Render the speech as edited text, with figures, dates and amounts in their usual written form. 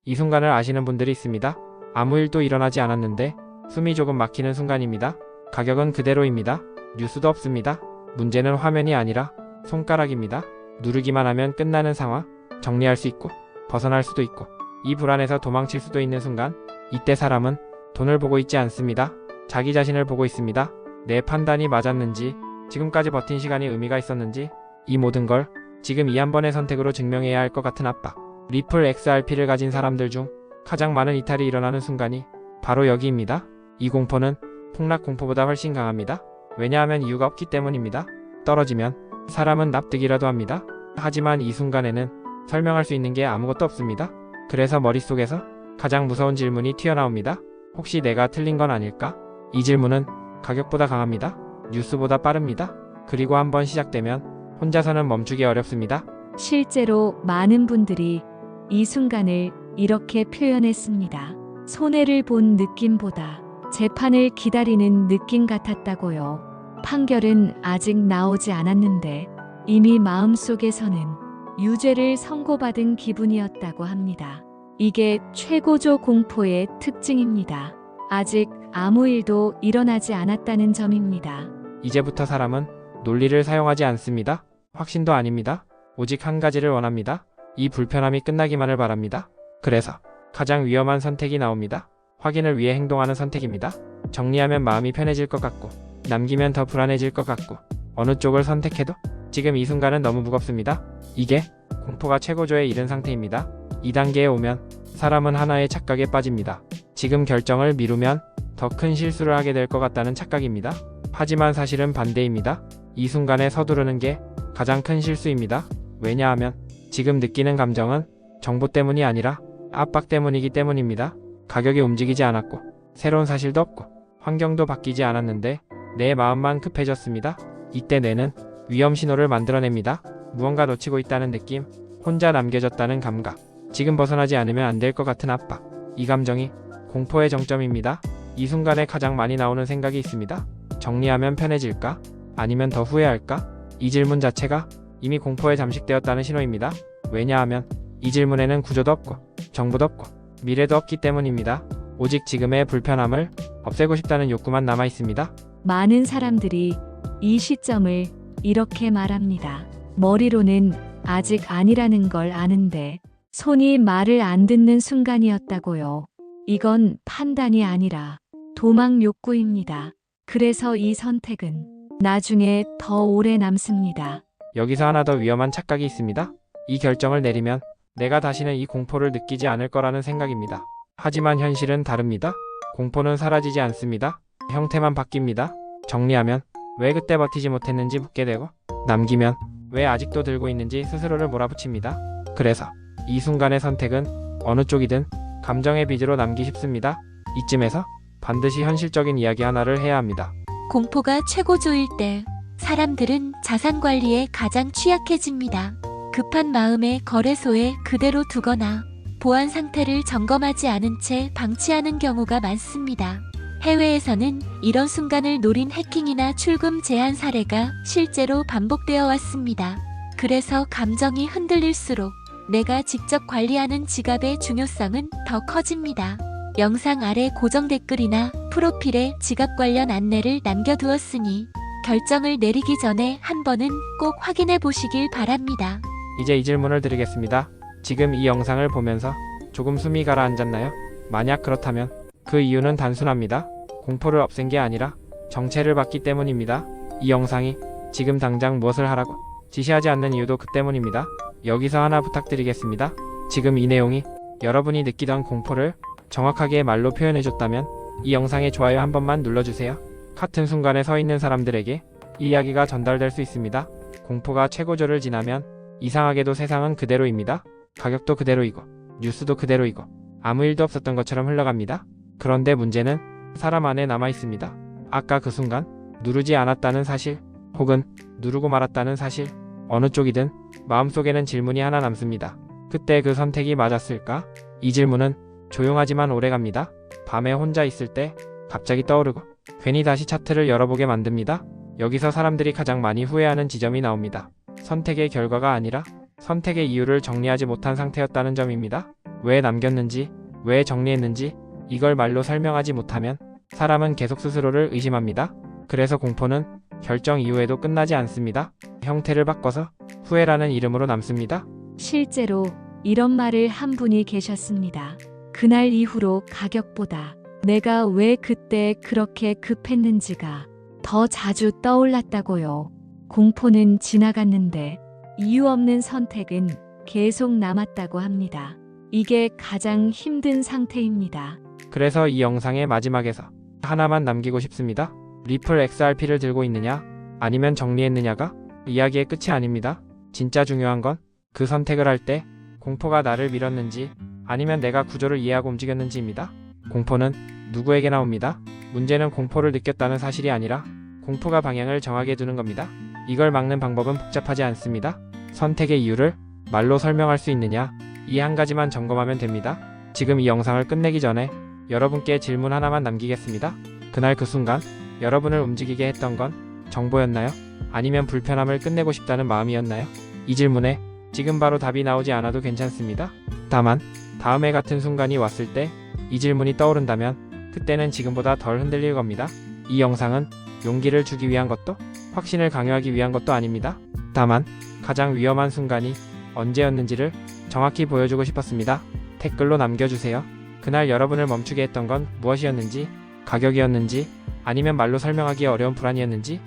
이 순간을 아시는 분들이 있습니다. 아무 일도 일어나지 않았는데 숨이 조금 막히는 순간입니다. 가격은 그대로입니다. 뉴스도 없습니다. 문제는 화면이 아니라 손가락입니다. 누르기만 하면 끝나는 상황, 정리할 수 있고 벗어날 수도 있고 이 불안에서 도망칠 수도 있는 순간, 이때 사람은 돈을 보고 있지 않습니다. 자기 자신을 보고 있습니다. 내 판단이 맞았는지, 지금까지 버틴 시간이 의미가 있었는지, 이 모든 걸 지금 이 한 번의 선택으로 증명해야 할 것 같은 압박. 리플 XRP를 가진 사람들 중 가장 많은 이탈이 일어나는 순간이 바로 여기입니다. 이 공포는 폭락 공포보다 훨씬 강합니다. 왜냐하면 이유가 없기 때문입니다. 떨어지면 사람은 납득이라도 합니다. 하지만 이 순간에는 설명할 수 있는 게 아무것도 없습니다. 그래서 머릿속에서 가장 무서운 질문이 튀어나옵니다. 혹시 내가 틀린 건 아닐까? 이 질문은 가격보다 강합니다. 뉴스보다 빠릅니다. 그리고 한번 시작되면 혼자서는 멈추기 어렵습니다. 실제로 많은 분들이 이 순간을 이렇게 표현했습니다. 손해를 본 느낌보다 재판을 기다리는 느낌 같았다고요. 판결은 아직 나오지 않았는데 이미 마음속에서는 유죄를 선고받은 기분이었다고 합니다. 이게 최고조 공포의 특징입니다. 아직 아무 일도 일어나지 않았다는 점입니다. 이제부터 사람은 논리를 사용하지 않습니다. 확신도 아닙니다. 오직 한 가지를 원합니다. 이 불편함이 끝나기만을 바랍니다. 그래서 가장 위험한 선택이 나옵니다. 확인을 위해 행동하는 선택입니다. 정리하면 마음이 편해질 것 같고 남기면 더 불안해질 것 같고 어느 쪽을 선택해도 지금 이 순간은 너무 무겁습니다. 이게 공포가 최고조에 이른 상태입니다. 2단계에 오면 사람은 하나의 착각에 빠집니다. 지금 결정을 미루면 더 큰 실수를 하게 될 것 같다는 착각입니다. 하지만 사실은 반대입니다. 이 순간에 서두르는 게 가장 큰 실수입니다. 왜냐하면 지금 느끼는 감정은 정보 때문이 아니라 압박 때문이기 때문입니다. 가격이 움직이지 않았고 새로운 사실도 없고 환경도 바뀌지 않았는데 내 마음만 급해졌습니다. 이때 뇌는 위험 신호를 만들어냅니다. 무언가 놓치고 있다는 느낌, 혼자 남겨졌다는 감각, 지금 벗어나지 않으면 안 될 것 같은 압박. 이 감정이 공포의 정점입니다. 이 순간에 가장 많이 나오는 생각이 있습니다. 정리하면 편해질까? 아니면 더 후회할까? 이 질문 자체가 이미 공포에 잠식되었다는 신호입니다. 왜냐하면 이 질문에는 구조도 없고 정보도 없고 미래도 없기 때문입니다. 오직 지금의 불편함을 없애고 싶다는 욕구만 남아 있습니다. 많은 사람들이 이 시점을 이렇게 말합니다. 머리로는 아직 아니라는 걸 아는데 손이 말을 안 듣는 순간이었다고요. 이건 판단이 아니라 도망 욕구입니다. 그래서 이 선택은 나중에 더 오래 남습니다. 여기서 하나 더 위험한 착각이 있습니다. 이 결정을 내리면 내가 다시는 이 공포를 느끼지 않을 거라는 생각입니다. 하지만 현실은 다릅니다. 공포는 사라지지 않습니다. 형태만 바뀝니다. 정리하면 왜 그때 버티지 못했는지 묻게 되고 남기면 왜 아직도 들고 있는지 스스로를 몰아붙입니다. 그래서 이 순간의 선택은 어느 쪽이든 감정의 빚으로 남기 쉽습니다. 이쯤에서 반드시 현실적인 이야기 하나를 해야 합니다. 공포가 최고조일 때 사람들은 자산 관리에 가장 취약해집니다. 급한 마음에 거래소에 그대로 두거나 보안 상태를 점검하지 않은 채 방치하는 경우가 많습니다. 해외에서는 이런 순간을 노린 해킹이나 출금 제한 사례가 실제로 반복되어 왔습니다. 그래서 감정이 흔들릴수록 내가 직접 관리하는 지갑의 중요성은 더 커집니다. 영상 아래 고정 댓글이나 프로필에 지갑 관련 안내를 남겨두었으니 결정을 내리기 전에 한 번은 꼭 확인해 보시길 바랍니다. 이제 이 질문을 드리겠습니다. 지금 이 영상을 보면서 조금 숨이 가라앉았나요? 만약 그렇다면 그 이유는 단순합니다. 공포를 없앤 게 아니라 정체를 봤기 때문입니다. 이 영상이 지금 당장 무엇을 하라고 지시하지 않는 이유도 그 때문입니다. 여기서 하나 부탁드리겠습니다. 지금 이 내용이 여러분이 느끼던 공포를 정확하게 말로 표현해줬다면 이 영상에 좋아요 한 번만 눌러주세요. 같은 순간에 서 있는 사람들에게 이 이야기가 전달될 수 있습니다. 공포가 최고조를 지나면 이상하게도 세상은 그대로입니다. 가격도 그대로이고 뉴스도 그대로이고 아무 일도 없었던 것처럼 흘러갑니다. 그런데 문제는 사람 안에 남아 있습니다. 아까 그 순간 누르지 않았다는 사실 혹은 누르고 말았다는 사실, 어느 쪽이든 마음속에는 질문이 하나 남습니다. 그때 그 선택이 맞았을까? 이 질문은 조용하지만 오래갑니다. 밤에 혼자 있을 때 갑자기 떠오르고 괜히 다시 차트를 열어보게 만듭니다. 여기서 사람들이 가장 많이 후회하는 지점이 나옵니다. 선택의 결과가 아니라 선택의 이유를 정리하지 못한 상태였다는 점입니다. 왜 남겼는지, 왜 정리했는지 이걸 말로 설명하지 못하면 사람은 계속 스스로를 의심합니다. 그래서 공포는 결정 이후에도 끝나지 않습니다. 형태를 바꿔서 후회라는 이름으로 남습니다. 실제로 이런 말을 한 분이 계셨습니다. 그날 이후로 가격보다 내가 왜 그때 그렇게 급했는지가 더 자주 떠올랐다고요. 공포는 지나갔는데 이유 없는 선택은 계속 남았다고 합니다. 이게 가장 힘든 상태입니다. 그래서 이 영상의 마지막에서 하나만 남기고 싶습니다. 리플 XRP를 들고 있느냐 아니면 정리했느냐가 이야기의 끝이 아닙니다. 진짜 중요한 건 그 선택을 할 때 공포가 나를 밀었는지 아니면 내가 구조를 이해하고 움직였는지입니다. 공포는 누구에게나 옵니다. 문제는 공포를 느꼈다는 사실이 아니라 공포가 방향을 정하게 두는 겁니다. 이걸 막는 방법은 복잡하지 않습니다. 선택의 이유를 말로 설명할 수 있느냐 이 한 가지만 점검하면 됩니다. 지금 이 영상을 끝내기 전에 여러분께 질문 하나만 남기겠습니다. 그날 그 순간 여러분을 움직이게 했던 건 정보였나요? 아니면 불편함을 끝내고 싶다는 마음이었나요? 이 질문에 지금 바로 답이 나오지 않아도 괜찮습니다. 다만 다음에 같은 순간이 왔을 때 이 질문이 떠오른다면 그때는 지금보다 덜 흔들릴 겁니다. 이 영상은 용기를 주기 위한 것도 확신을 강요하기 위한 것도 아닙니다. 다만 가장 위험한 순간이 언제였는지를 정확히 보여주고 싶었습니다. 댓글로 남겨주세요. 그날 여러분을 멈추게 했던 건 무엇이었는지, 가격이었는지, 아니면 말로 설명하기 어려운 불안이었는지